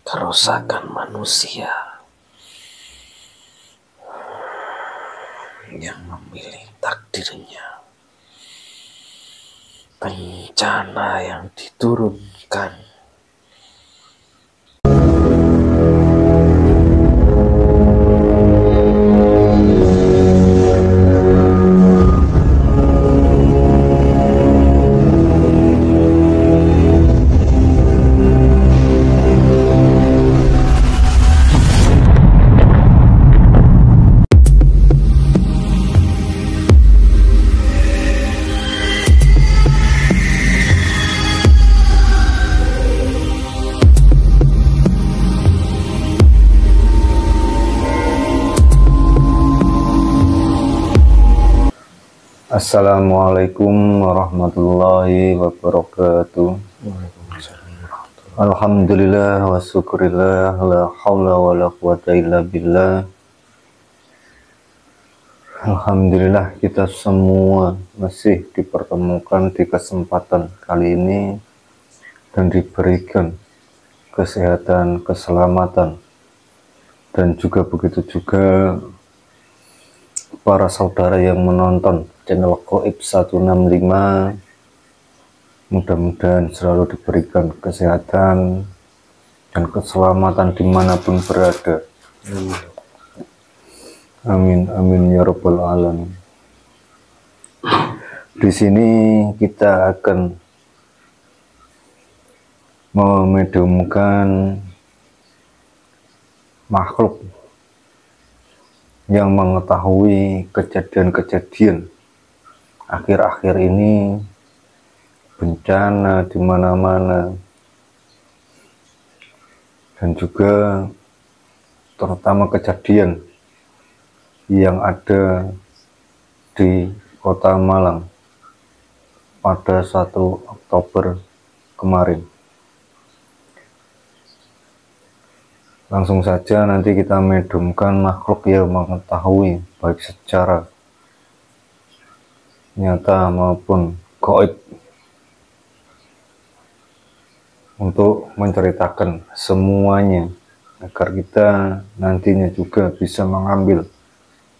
kerusakan manusia yang memilih takdirnya, bencana yang diturunkan. Assalamualaikum warahmatullahi wabarakatuh. Alhamdulillah wa syukurillah, la hawla wa la quwata illa billah. Alhamdulillah kita semua masih dipertemukan di kesempatan kali ini dan diberikan kesehatan, keselamatan, dan juga begitu juga para saudara yang menonton channel Goib 165, mudah-mudahan selalu diberikan kesehatan dan keselamatan dimanapun berada. Amin amin ya rabbal alamin. Di sini kita akan memediumkan makhluk yang mengetahui kejadian-kejadian akhir-akhir ini, bencana di mana-mana, dan juga terutama kejadian yang ada di Kota Malang pada 1 Oktober kemarin. Langsung saja nanti kita mediumkan makhluk yang mengetahui baik secara nyata maupun gaib untuk menceritakan semuanya agar kita nantinya juga bisa mengambil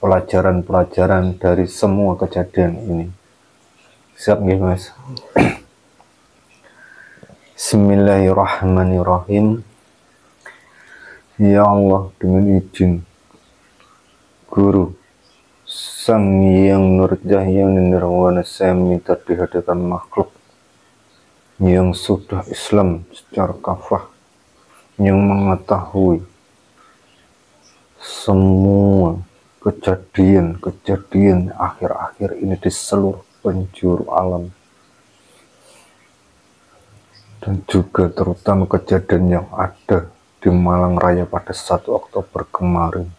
pelajaran-pelajaran dari semua kejadian ini. Siap nggih, Mas? Bismillahirrahmanirrahim. Ya Allah, dengan izin Guru Sang Yang Nurjahya Nirwana, saya minta di hadapan makhluk yang sudah Islam secara kafah, yang mengetahui semua kejadian-kejadian akhir-akhir ini di seluruh penjuru alam, dan juga terutama kejadian yang ada di Malang Raya pada 1 Oktober kemarin,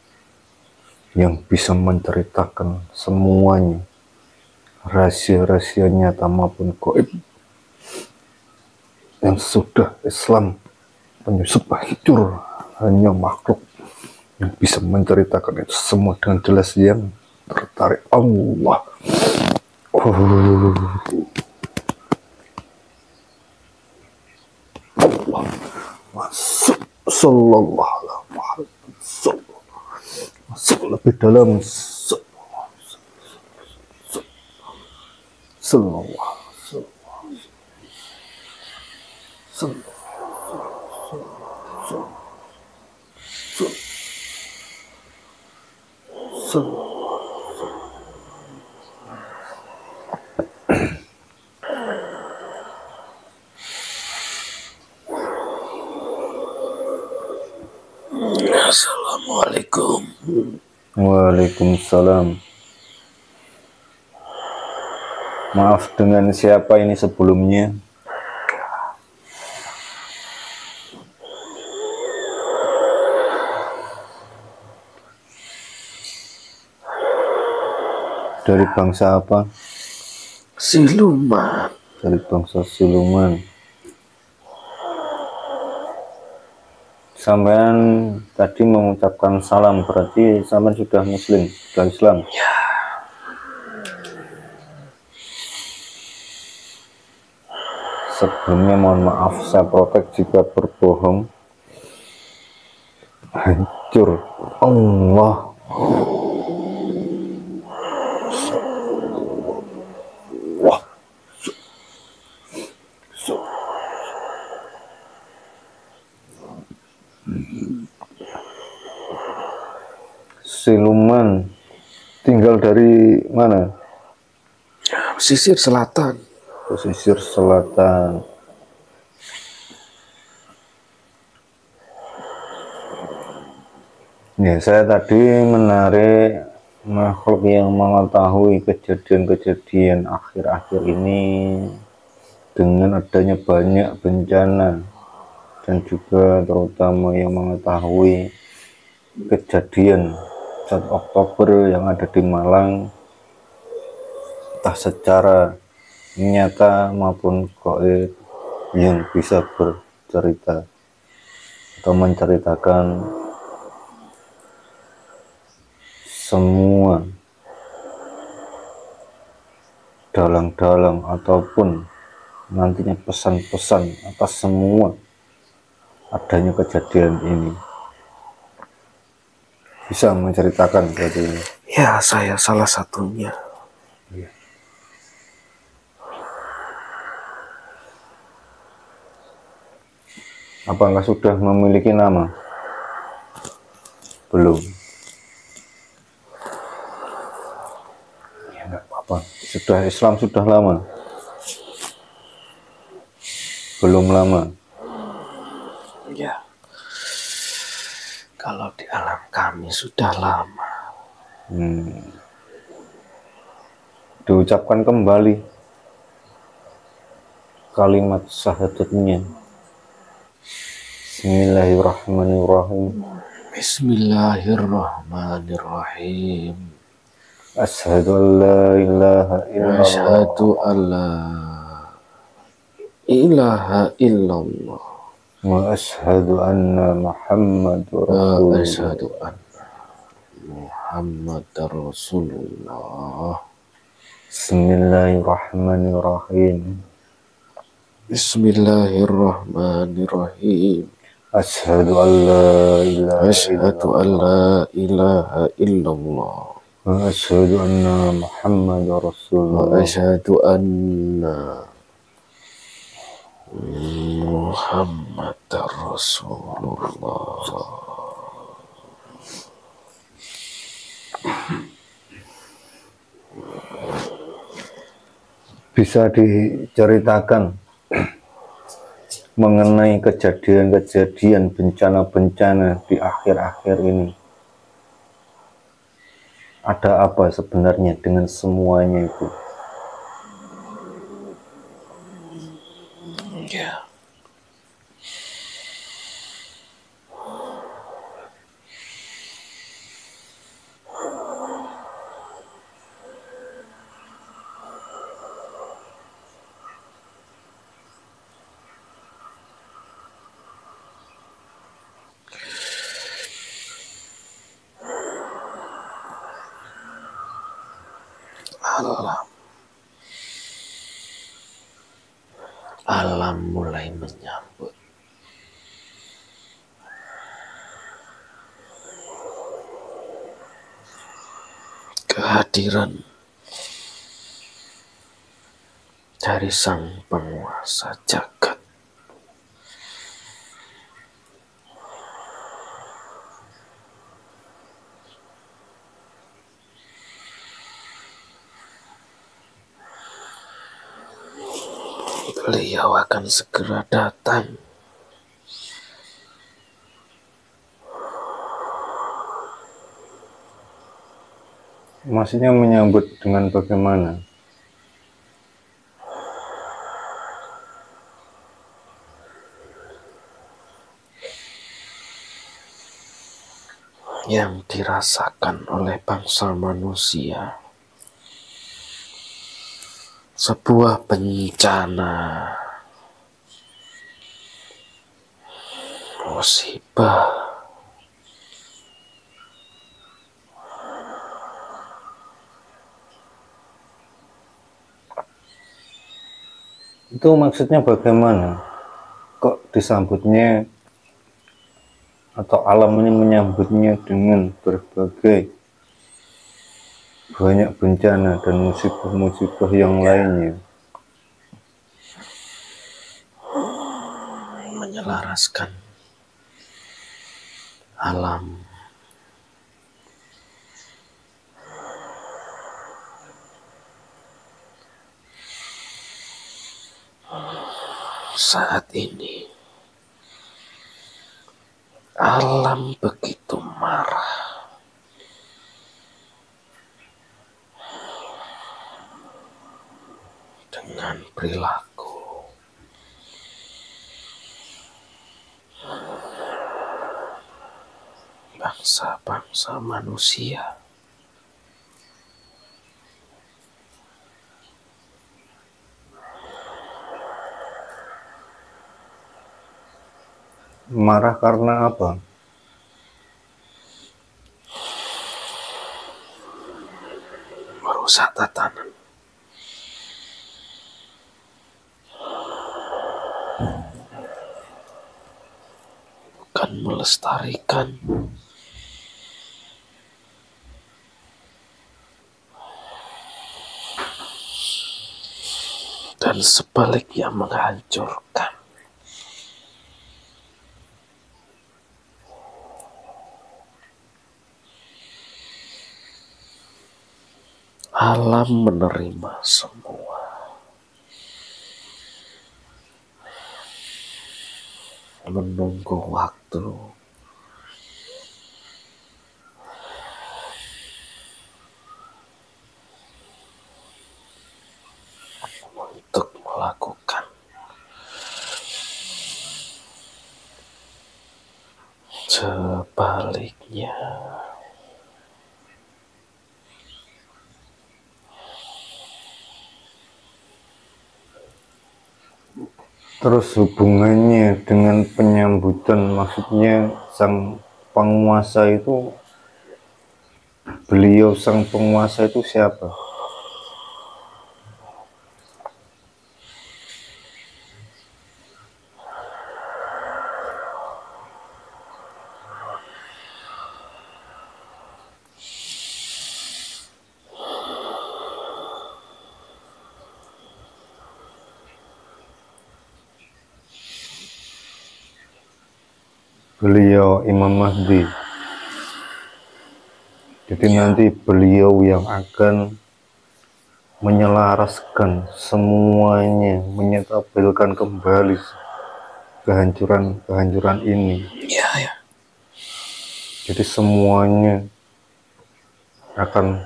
yang bisa menceritakan semuanya, rahasia-rahasia nyata maupun gaib yang sudah Islam penyusup hancur. Hanya makhluk yang bisa menceritakan itu semua dengan jelas, yang tertarik Allah. Allah masuk, sallallahu alaihi wasallam, masuk lebih dalam, sallallahu Assalamualaikum. Waalaikumsalam. Maaf, dengan siapa ini sebelumnya? Dari bangsa apa? Siluman. Dari bangsa siluman. Sampean tadi mengucapkan salam, berarti sampean sudah muslim, sudah Islam? Ya. Sebelumnya mohon maaf, saya protek jika berbohong. hancur. Allah. Wah. Siluman tinggal dari mana? Pesisir selatan. Pesisir selatan. Ya, saya tadi menarik makhluk yang mengetahui kejadian-kejadian akhir-akhir ini dengan adanya banyak bencana, dan juga terutama yang mengetahui kejadian 1 Oktober yang ada di Malang, entah secara nyata maupun gaib, yang bisa bercerita atau menceritakan semua dalang-dalang ataupun nantinya pesan-pesan atas semua adanya kejadian ini. Bisa menceritakan berarti ini? Ya, saya salah satunya. Ya. Apakah sudah memiliki nama? Belum. Ya, enggak apa-apa. Sudah Islam sudah lama? Belum lama. Ya, kalau di alam kami sudah lama. Diucapkan kembali kalimat syahadatnya. Bismillahirrahmanirrahim. Bismillahirrahmanirrahim. Asyhadu an la ilaha illallah. Asyhadu an la ilaha illallah. Wa asyhadu anna Muhammadur Wa Rasulullah. asyhadu anna Muhammadar Rasulullah. Bismillahirrahmanirrahim. Bismillahirrahmanirrahim. Asyhadu an la ilaha Asyhadu an la ilaha illallah. wa asyhadu anna Muhammadar Wa Rasulullah. asyhadu anna Muhammadar Rasulullah. Bisa diceritakan mengenai kejadian-kejadian bencana-bencana di akhir-akhir ini? Ada apa sebenarnya dengan semuanya itu? Ya. Alam mulai menyambut kehadiran dari sang penguasa jagat. Beliau akan segera datang. Maksudnya menyambut dengan bagaimana? Yang dirasakan oleh bangsa manusia. Sebuah bencana, musibah, itu maksudnya bagaimana? Kok disambutnya atau alam ini menyambutnya dengan berbagai banyak bencana dan musibah-musibah yang lainnya. Menyelaraskan alam saat ini. Alam begitu marah dengan perilaku bangsa-bangsa manusia. Marah karena apa? Merusak tatanan, bukan melestarikan. Dan sebaliknya menghancurkan. Alam menerima semua. Menunggu waktu untuk melakukan sebaliknya. Terus hubungannya dengan penyambutan, maksudnya sang penguasa itu, beliau sang penguasa itu siapa? Beliau Imam Mahdi. Jadi nanti beliau yang akan menyelaraskan semuanya, menyetabilkan kembali kehancuran ini. Ya. Jadi semuanya akan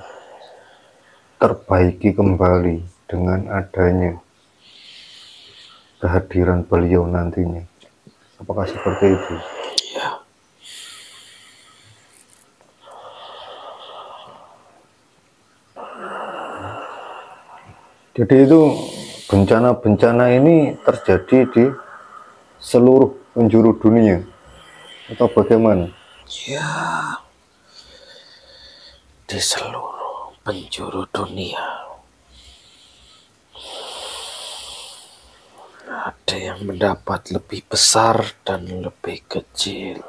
terbaiki kembali dengan adanya kehadiran beliau nantinya. Apakah seperti itu? Ya. Jadi itu bencana-bencana ini terjadi di seluruh penjuru dunia atau bagaimana? Ya, di seluruh penjuru dunia. Ada yang mendapat lebih besar dan lebih kecil.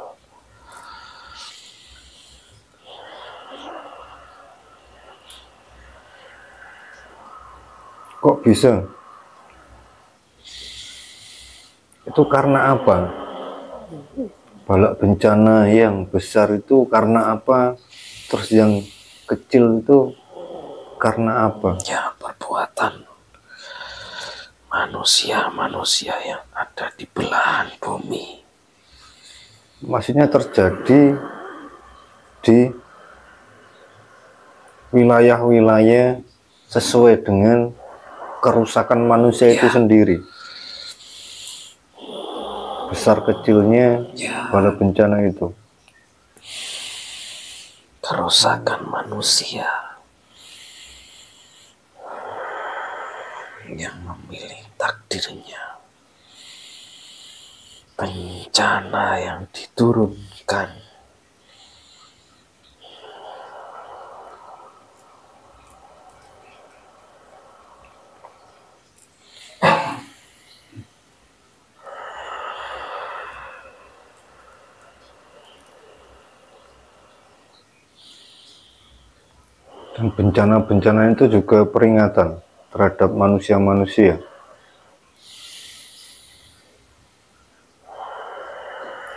Kok bisa? Itu karena apa? Balak bencana yang besar itu karena apa? Terus yang kecil itu karena apa? Ya, perbuatan manusia-manusia yang ada di belahan bumi. Maksudnya terjadi di wilayah-wilayah sesuai dengan kerusakan manusia itu sendiri. Besar kecilnya pada bencana itu. Kerusakan manusia yang memilih takdirnya. Bencana yang diturunkan Dan bencana-bencana itu juga peringatan terhadap manusia-manusia.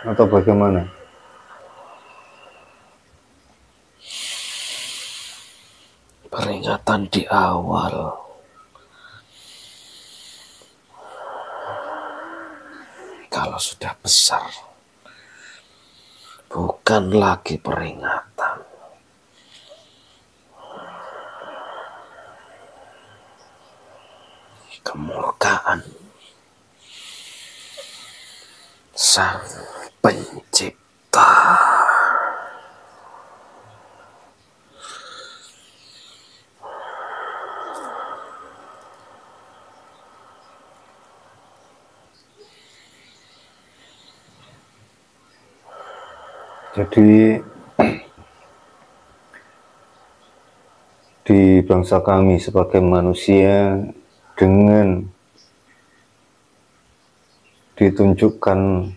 Atau bagaimana? Peringatan di awal. Kalau sudah besar, bukan lagi peringatan. Kemurkaan Sang Pencipta. Jadi di bangsa kami sebagai manusia, dengan ditunjukkan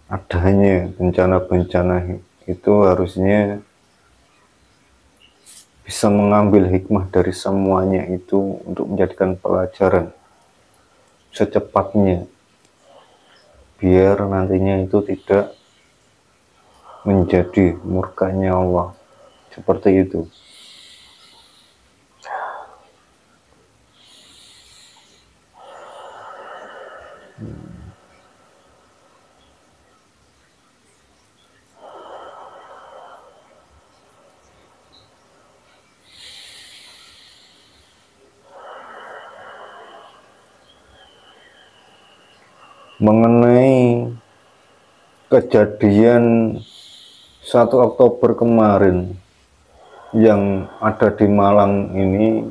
adanya bencana-bencana itu harusnya bisa mengambil hikmah dari semuanya itu untuk menjadikan pelajaran secepatnya, biar nantinya itu tidak menjadi murkanya Allah. Seperti itu. Mengenai kejadian 1 Oktober kemarin yang ada di Malang ini,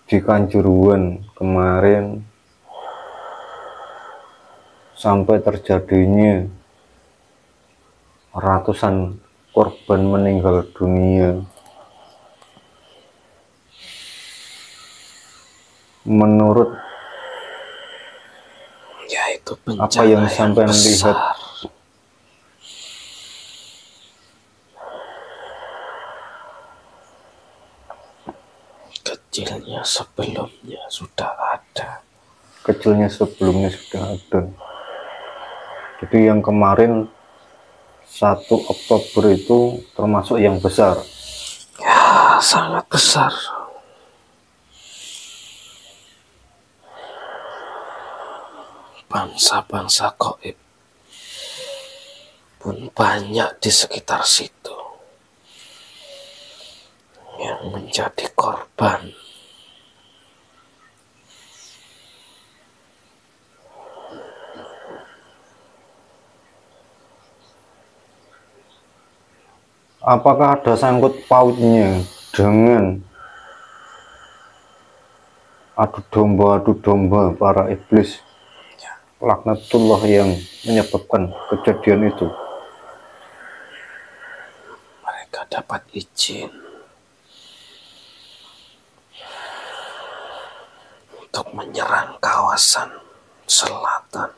di Kanjuruhan kemarin, sampai terjadinya ratusan korban meninggal dunia. Menurut Yaitu bencana apa yang sampai lihat, kecilnya sebelumnya sudah ada. kecilnya sebelumnya sudah ada. Jadi yang kemarin 1 Oktober itu termasuk yang besar. Ya, sangat besar. Bangsa-bangsa gaib pun banyak di sekitar situ yang menjadi korban. Apakah ada sangkut pautnya dengan adu domba para iblis laknatullah yang menyebabkan kejadian itu? Mereka dapat izin untuk menyerang kawasan selatan.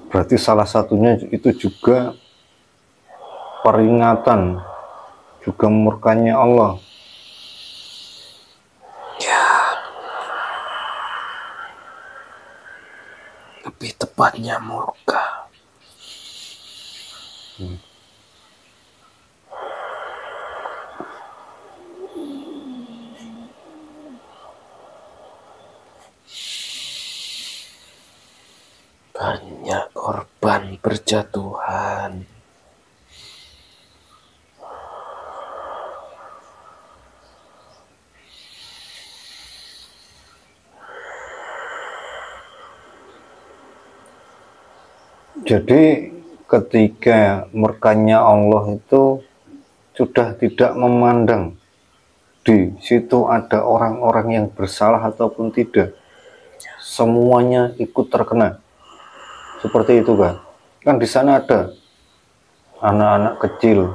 Berarti salah satunya itu juga peringatan, juga murkanya Allah. Ya, lebih tepatnya murka. Banyak korban berjatuhan. Jadi ketika murkanya Allah itu sudah tidak memandang di situ ada orang-orang yang bersalah ataupun tidak, semuanya ikut terkena. Seperti itu kan? Kan di sana ada anak-anak kecil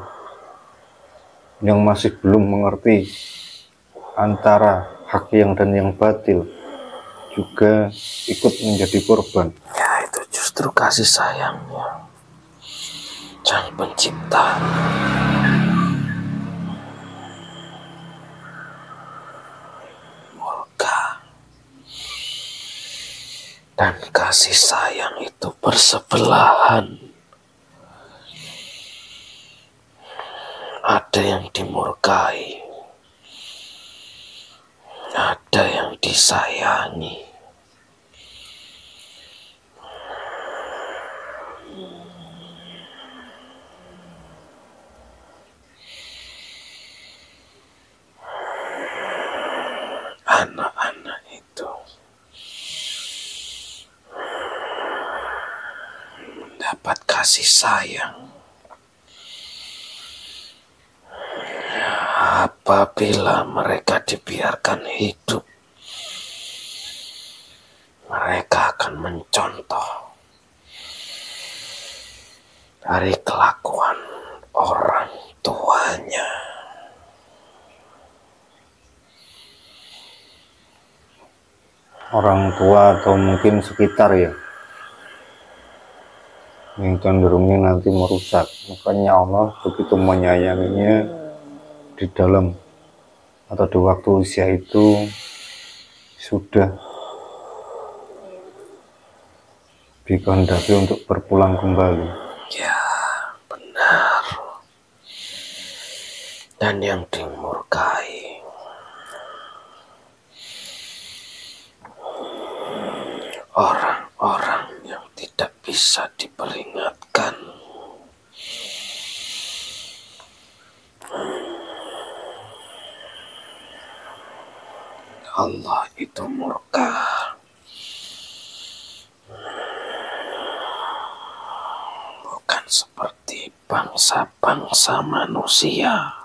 yang masih belum mengerti antara hak yang dan yang batil juga ikut menjadi korban. Ya, itu justru kasih sayangnya Sang Pencipta. Murka dan kasih sayang itu bersebelahan. Ada yang dimurkai, ada yang disayangi. Anak-anak itu mendapat kasih sayang apabila mereka dibiarkan hidup. Mereka akan mencontoh dari kelakuan orang tuanya. Orang tua atau mungkin sekitar ya, yang cenderungnya nanti merusak. Makanya Allah begitu menyayanginya di dalam atau di waktu usia itu sudah dikehendaki untuk berpulang kembali. Ya, benar. Dan yang dimurkai orang-orang yang tidak bisa diperingatkan. Allah itu murka. Bukan seperti bangsa-bangsa manusia.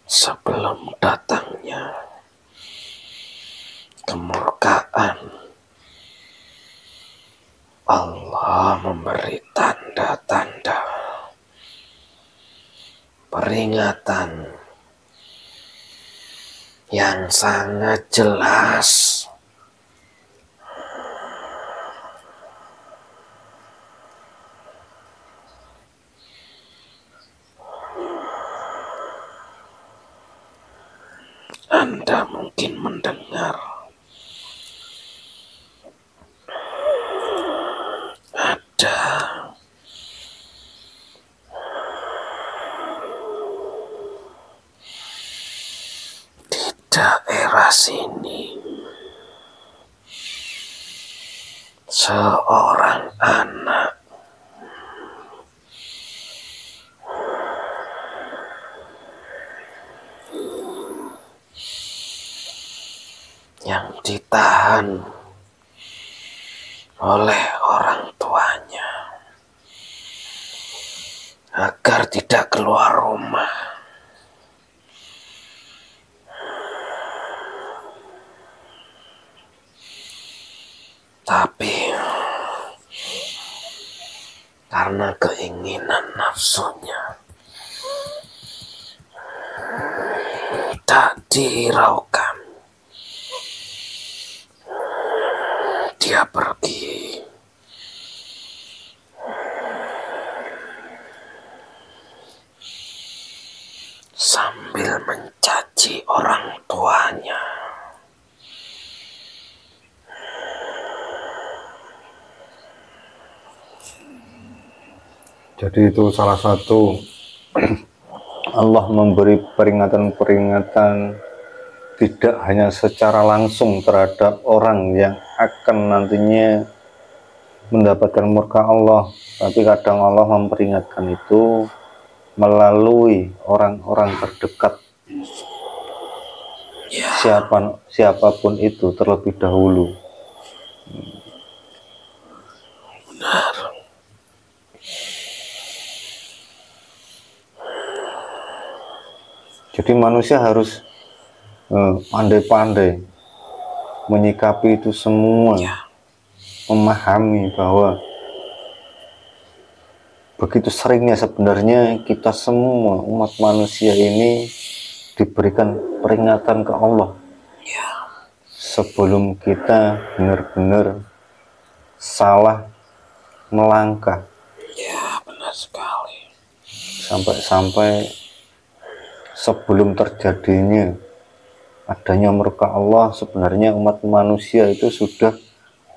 Sebelum datangnya kemurkaan, Allah memberi tanda-tanda peringatan yang sangat jelas. Anda mungkin mendengar ada di daerah sini seorang anak yang ditahan oleh orang tuanya agar tidak keluar rumah. Tapi karena keinginan nafsunya tak dihiraukan, dia pergi. Sambil mencaci orang tuanya. Jadi itu salah satu Allah memberi peringatan-peringatan tidak hanya secara langsung terhadap orang yang akan nantinya mendapatkan murka Allah, tapi kadang Allah memperingatkan itu melalui orang-orang terdekat, siapapun itu terlebih dahulu. Benar. Jadi manusia harus pandai-pandai menyikapi itu semua, memahami bahwa begitu seringnya sebenarnya kita semua umat manusia ini diberikan peringatan ke Allah sebelum kita benar-benar salah melangkah. Ya, benar sekali. Sampai-sampai sebelum terjadinya adanya murka Allah, sebenarnya umat manusia itu sudah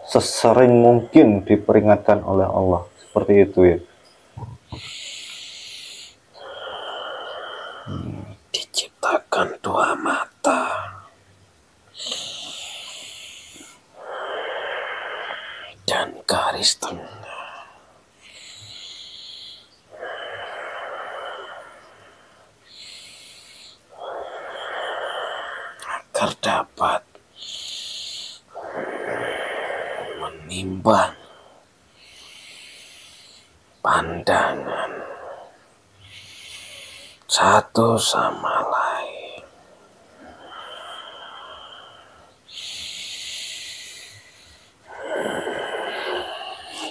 sesering mungkin diperingatkan oleh Allah. Seperti itu ya. Diciptakan dua mata, dan garis tengah agar dapat menimbang pandangan satu sama lain.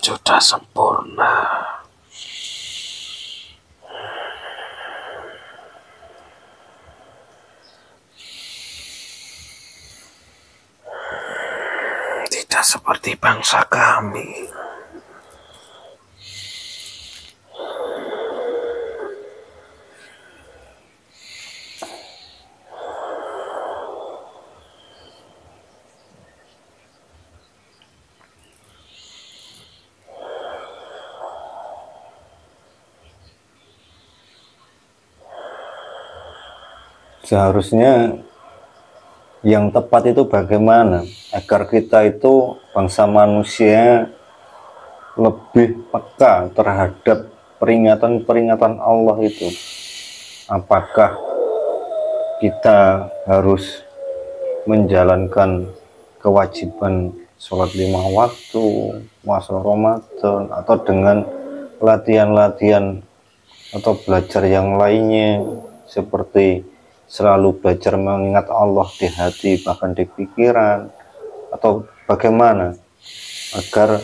Sudah sempurna. Tidak seperti bangsa kami. Seharusnya yang tepat itu bagaimana agar kita itu bangsa manusia lebih peka terhadap peringatan-peringatan Allah itu. Apakah kita harus menjalankan kewajiban sholat 5 waktu, puasa Ramadan, atau dengan latihan-latihan atau belajar yang lainnya seperti selalu belajar mengingat Allah di hati bahkan di pikiran, atau bagaimana agar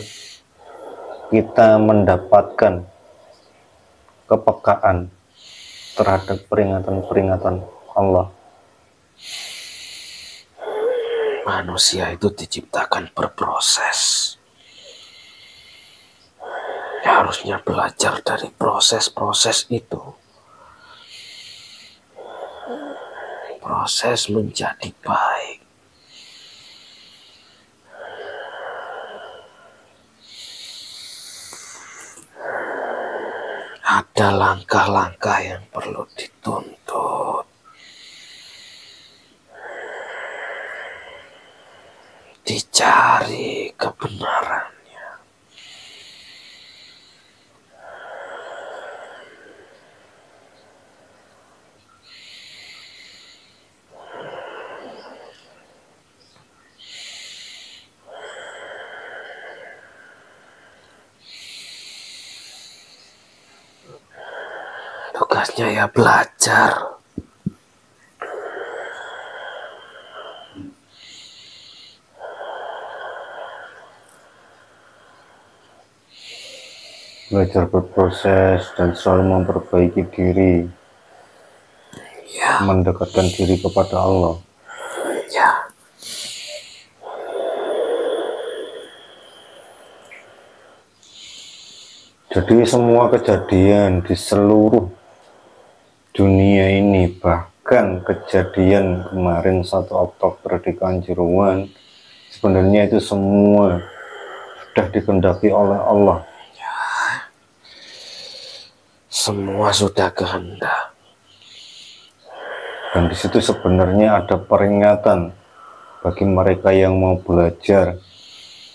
kita mendapatkan kepekaan terhadap peringatan-peringatan Allah. Manusia itu diciptakan berproses. Ya, harusnya belajar dari proses-proses itu. Proses menjadi baik. Ada langkah-langkah yang perlu dituntut. Dicari kebenarannya. Tugasnya ya belajar. Belajar berproses dan selalu memperbaiki diri, Ya, mendekatkan diri kepada Allah. ya. Jadi semua kejadian di seluruh dunia ini, bahkan kejadian kemarin 1 Oktober di Kanjuruhan, sebenarnya itu semua sudah dikehendaki oleh Allah. Semua sudah kehendak. Dan di situ sebenarnya ada peringatan bagi mereka yang mau belajar,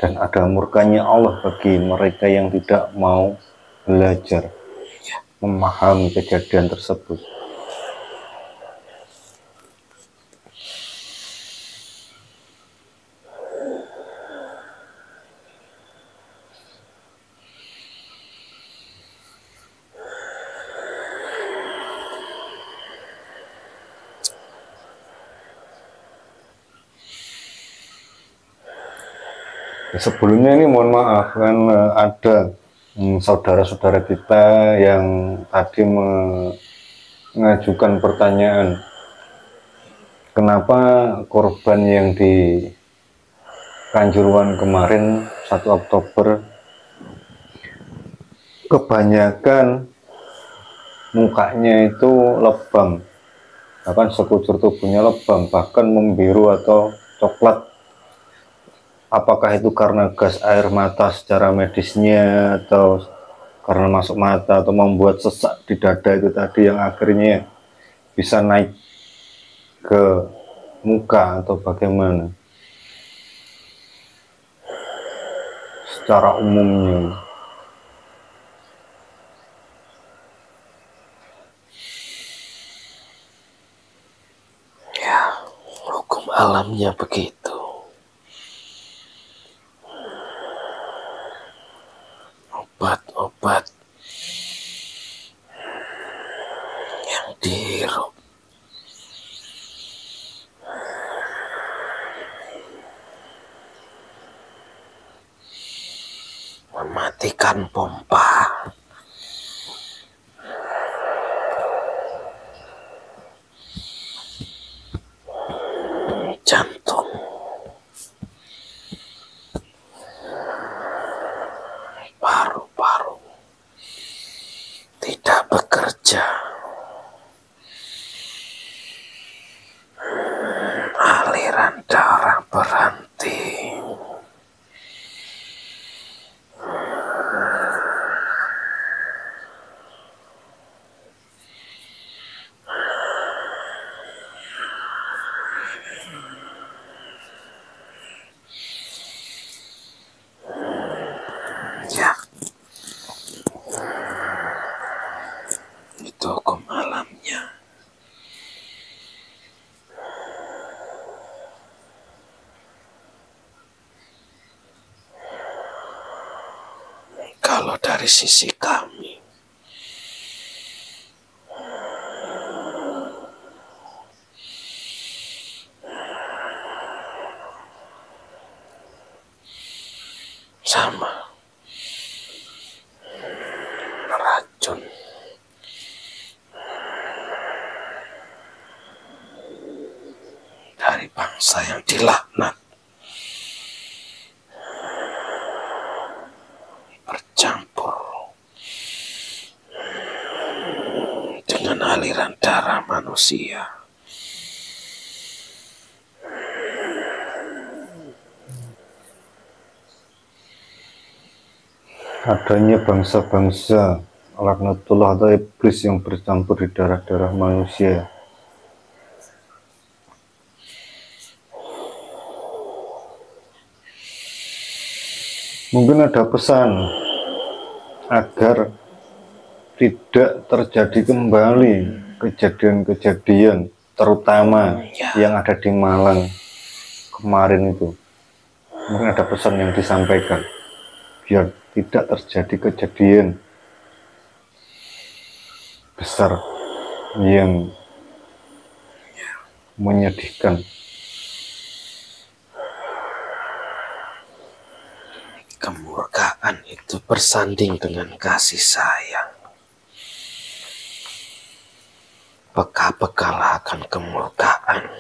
dan ada murkanya Allah bagi mereka yang tidak mau belajar memahami kejadian tersebut. Sebelumnya ini mohon maaf kan ada saudara-saudara kita yang tadi mengajukan pertanyaan, kenapa korban yang di Kanjuruhan kemarin 1 Oktober kebanyakan mukanya itu lebam, bahkan sekujur tubuhnya lebam, bahkan membiru atau coklat. Apakah itu karena gas air mata secara medisnya, atau karena masuk mata, atau membuat sesak di dada itu tadi yang akhirnya bisa naik ke muka, atau bagaimana secara umumnya? Ya, hukum alamnya begitu. Obat-obat yang dihirup mematikan pompa jantung, paru-paru tidak bekerja, aliran darah berhenti. Ya, itu hukum alamnya. Kalau dari sisi kami, sama racun dari bangsa yang dilaknat bercampur dengan aliran darah manusia. Adanya bangsa-bangsa laknatullah atau iblis yang bercampur di darah-darah manusia. Mungkin ada pesan agar tidak terjadi kembali kejadian-kejadian, terutama yang ada di Malang kemarin itu. Mungkin ada pesan yang disampaikan biar tidak terjadi kejadian besar yang menyedihkan. Kemurkaan itu bersanding dengan kasih sayang. Bekal-bekal akan kemurkaan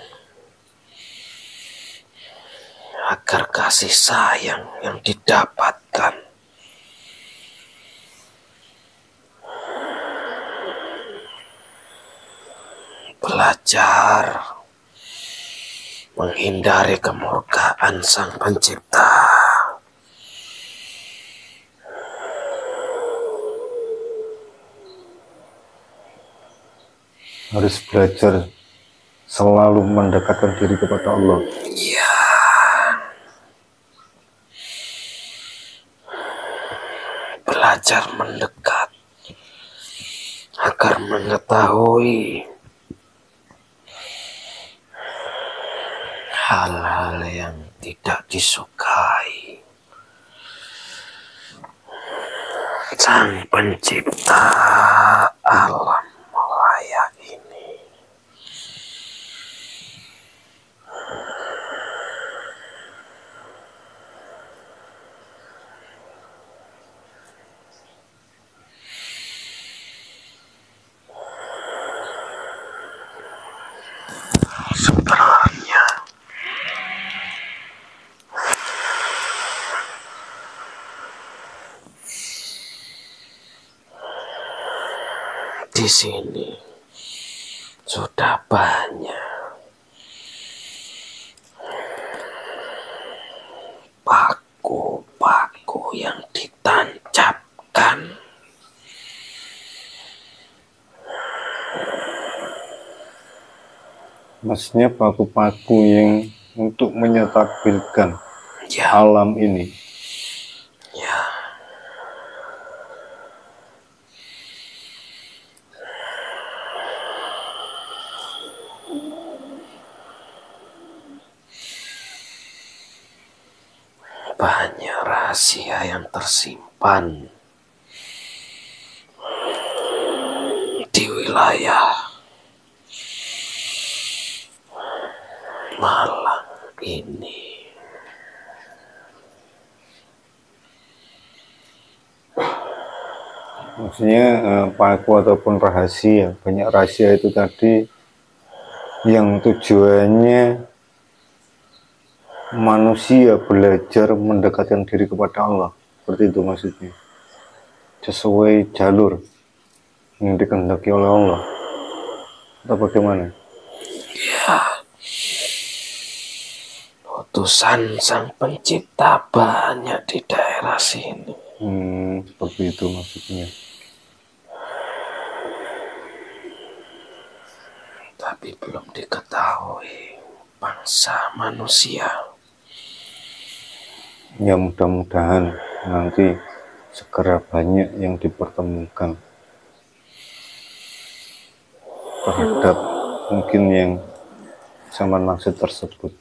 agar kasih sayang yang didapatkan belajar menghindari kemurkaan Sang Pencipta. Harus belajar selalu mendekatkan diri kepada Allah. Ya, belajar mendekat agar mengetahui hal-hal yang tidak disukai Sang Pencipta alam raya ini. di sini sudah banyak paku-paku yang ditancapkan. Maksudnya paku-paku yang untuk menyetabilkan Ya, alam ini. ya. Banyak rahasia yang tersimpan di wilayah Malang ini. Maksudnya paku ataupun rahasia, banyak rahasia itu tadi yang tujuannya manusia belajar mendekatkan diri kepada Allah, seperti itu maksudnya, sesuai jalur yang dikehendaki oleh Allah, atau bagaimana? Ya, utusan Sang Pencipta banyak di daerah sini. Seperti itu maksudnya. Tapi belum diketahui bangsa manusia. Ya mudah-mudahan nanti segera banyak yang dipertemukan terhadap mungkin yang zaman maksud tersebut.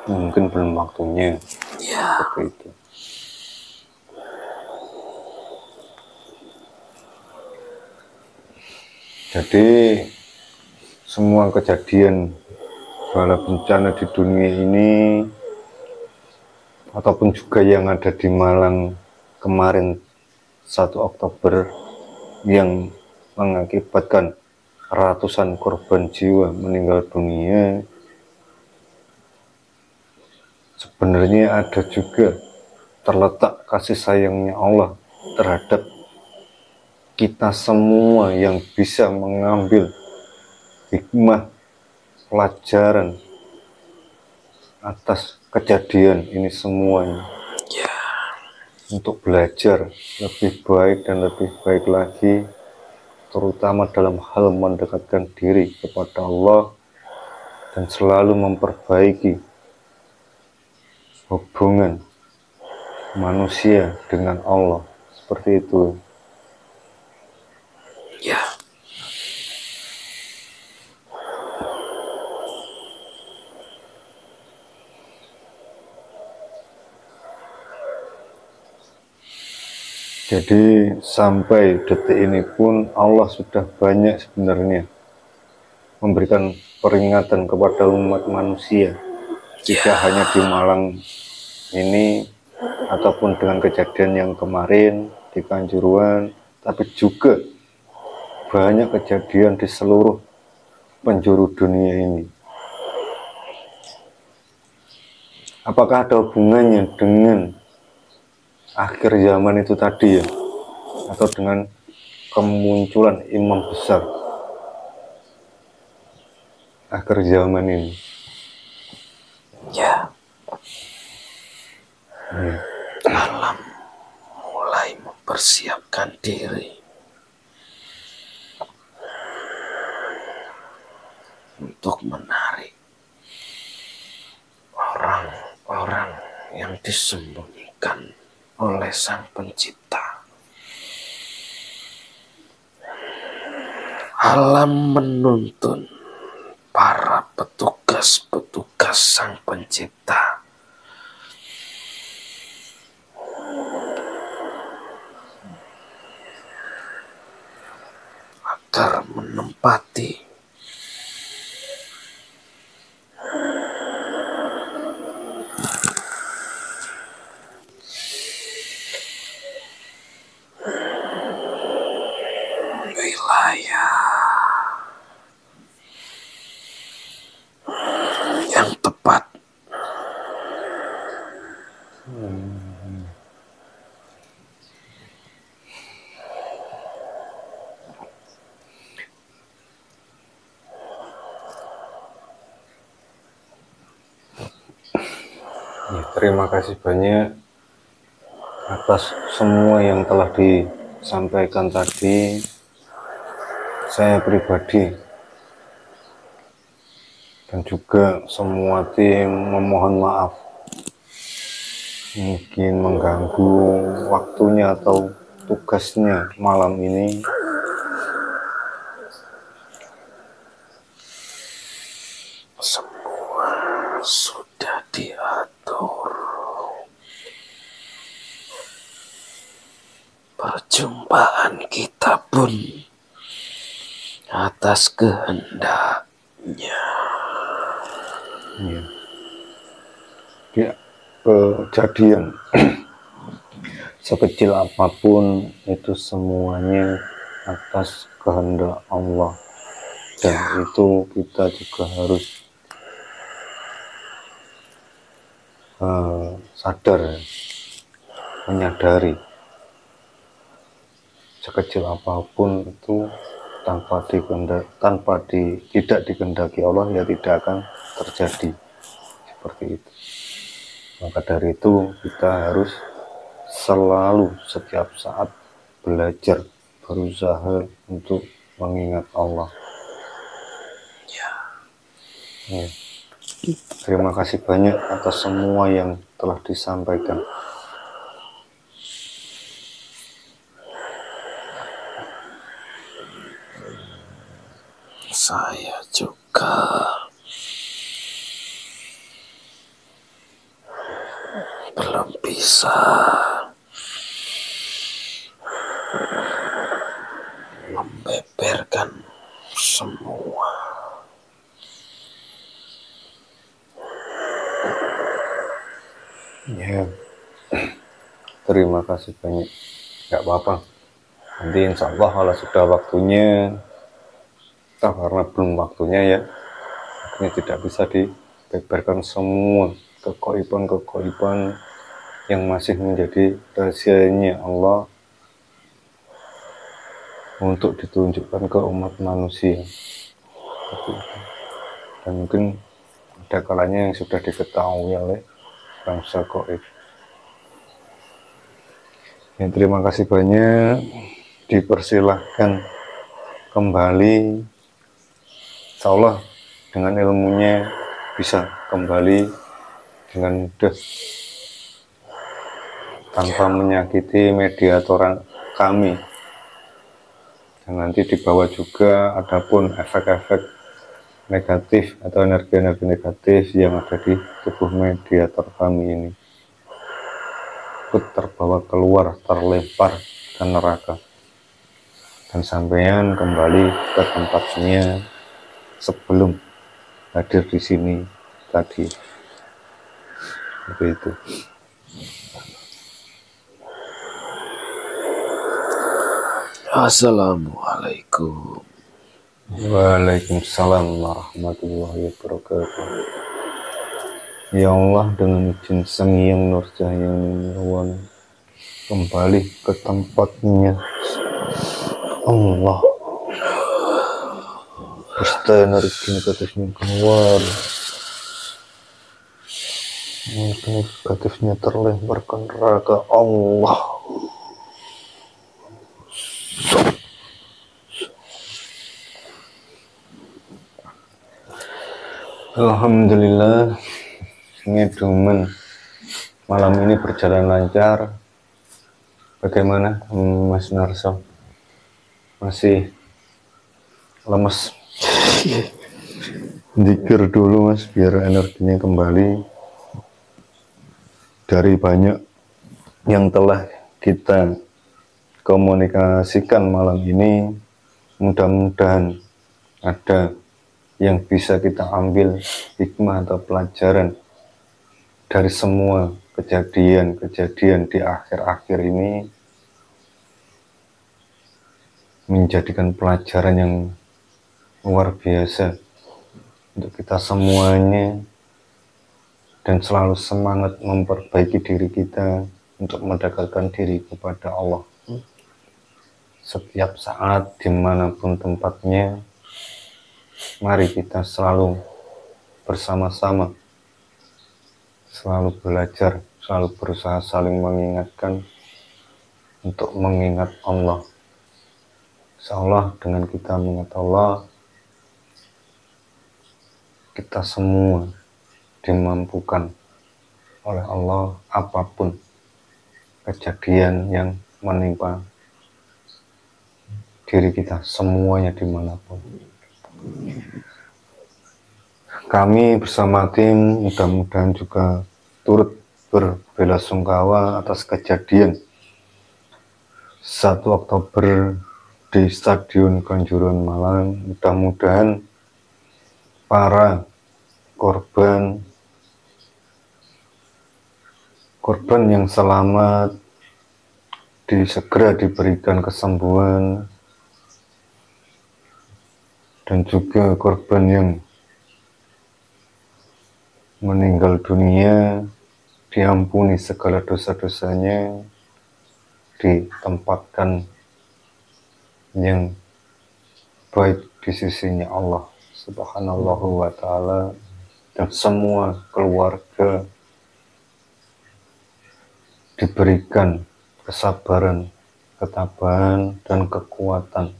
Mungkin belum waktunya. Ya, Seperti itu. Jadi semua kejadian bala bencana di dunia ini ataupun juga yang ada di Malang kemarin 1 Oktober yang mengakibatkan ratusan korban jiwa meninggal dunia, sebenarnya ada juga terletak kasih sayangnya Allah terhadap kita semua yang bisa mengambil hikmah pelajaran atas kejadian ini semuanya, ya, untuk belajar lebih baik dan lebih baik lagi, terutama dalam hal mendekatkan diri kepada Allah dan selalu memperbaiki hubungan manusia dengan Allah, seperti itu. ya. Jadi sampai detik ini pun Allah sudah banyak sebenarnya memberikan peringatan kepada umat manusia, tidak hanya di Malang ini ataupun dengan kejadian yang kemarin di Kanjuruhan, tapi juga banyak kejadian di seluruh penjuru dunia ini. Apakah ada hubungannya dengan akhir zaman itu tadi ya, atau dengan kemunculan imam besar akhir zaman ini? Ya, alam mulai mempersiapkan diri untuk menarik orang-orang yang disembunyikan oleh Sang Pencipta. Alam menuntun para petugas-petugas Sang Pencipta agar menempati wilayah yang tepat. Ya, terima kasih banyak atas semua yang telah disampaikan tadi. Saya pribadi dan juga semua tim memohon maaf mungkin mengganggu waktunya atau tugasnya malam ini. Semua sudah diatur. Perjumpaan kita pun atas kehendaknya. Ya. Ya, kejadian sekecil apapun itu semuanya atas kehendak Allah, dan itu kita juga harus sadar, menyadari sekecil apapun itu tidak dikehendaki Allah ya tidak akan terjadi seperti itu. Maka dari itu kita harus selalu setiap saat belajar, berusaha untuk mengingat Allah. Ya. Terima kasih banyak atas semua yang telah disampaikan. Saya juga belum bisa membeberkan semua. Ya, terima kasih banyak. Gak apa-apa. Nanti insya Allah kalau sudah waktunya, karena belum waktunya ya, ini tidak bisa dibeberkan semua kekoiban yang masih menjadi rahasianya Allah untuk ditunjukkan ke umat manusia. Dan mungkin ada kalanya yang sudah diketahui oleh bangsa Goib. Ya, terima kasih banyak. Dipersilahkan kembali. Insya Allah dengan ilmunya bisa kembali dengan mudah tanpa menyakiti mediator kami. Dan nanti dibawa juga adapun efek-efek negatif atau energi-energi negatif yang ada di tubuh mediator kami ini ikut terbawa keluar, terlempar ke neraka, dan sampean kembali ke tempatnya sebelum hadir di sini tadi. Seperti itu. Assalamualaikum. Waalaikumsalam warahmatullahi wabarakatuh. Ya Allah, dengan izin Semiyang Nurjahyang Nirwan, kembali ke tempatnya Allah. Berstana rezeki negatifnya keluar, negatifnya terlempar ke neraka Allah. Alhamdulillah, ngedumen malam ini berjalan lancar. Bagaimana Mas Narso? Masih lemes? Zikir dulu Mas, biar energinya kembali. Dari banyak yang telah kita komunikasikan malam ini, mudah-mudahan ada yang bisa kita ambil hikmah atau pelajaran dari semua kejadian-kejadian di akhir-akhir ini, menjadikan pelajaran yang luar biasa untuk kita semuanya, dan selalu semangat memperbaiki diri kita untuk mendekatkan diri kepada Allah setiap saat, dimanapun tempatnya. Mari kita selalu bersama-sama selalu belajar, selalu berusaha saling mengingatkan untuk mengingat Allah. Insya Allah dengan kita mengingat Allah, kita semua dimampukan oleh Allah apapun kejadian yang menimpa diri kita, semuanya dimanapun. Kami bersama tim mudah-mudahan juga turut berbelasungkawa atas kejadian 1 Oktober di Stadion Kanjuruhan Malang. Mudah-mudahan para korban yang selamat segera diberikan kesembuhan, dan juga korban yang meninggal dunia diampuni segala dosa-dosanya, ditempatkan yang baik di sisinya Allah Subhanahu wa ta'ala, dan semua keluarga diberikan kesabaran, ketabahan, dan kekuatan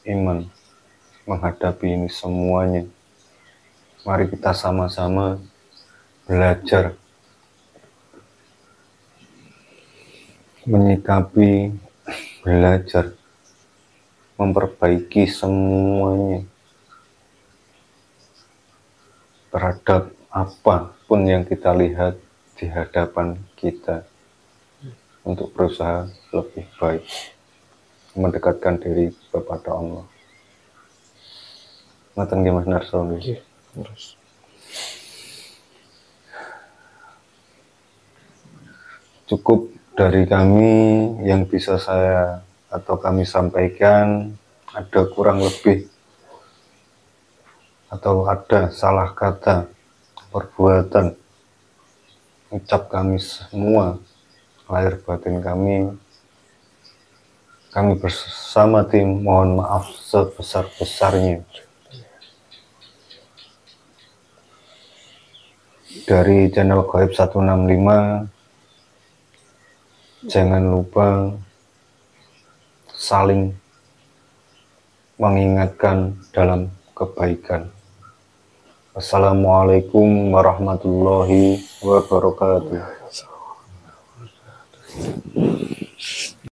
iman menghadapi ini semuanya. Mari kita sama-sama belajar menyikapi, belajar memperbaiki semuanya terhadap apapun yang kita lihat di hadapan kita, untuk berusaha lebih baik, mendekatkan diri kepada Allah. Ngoten nggih Mas Narso. Cukup dari kami yang bisa saya atau kami sampaikan. Ada kurang lebih atau ada salah kata, perbuatan, ucap kami semua, lahir batin kami bersama tim mohon maaf sebesar-besarnya. Dari channel Gaib 165, jangan lupa saling mengingatkan dalam kebaikan. Assalamualaikum warahmatullahi wabarakatuh.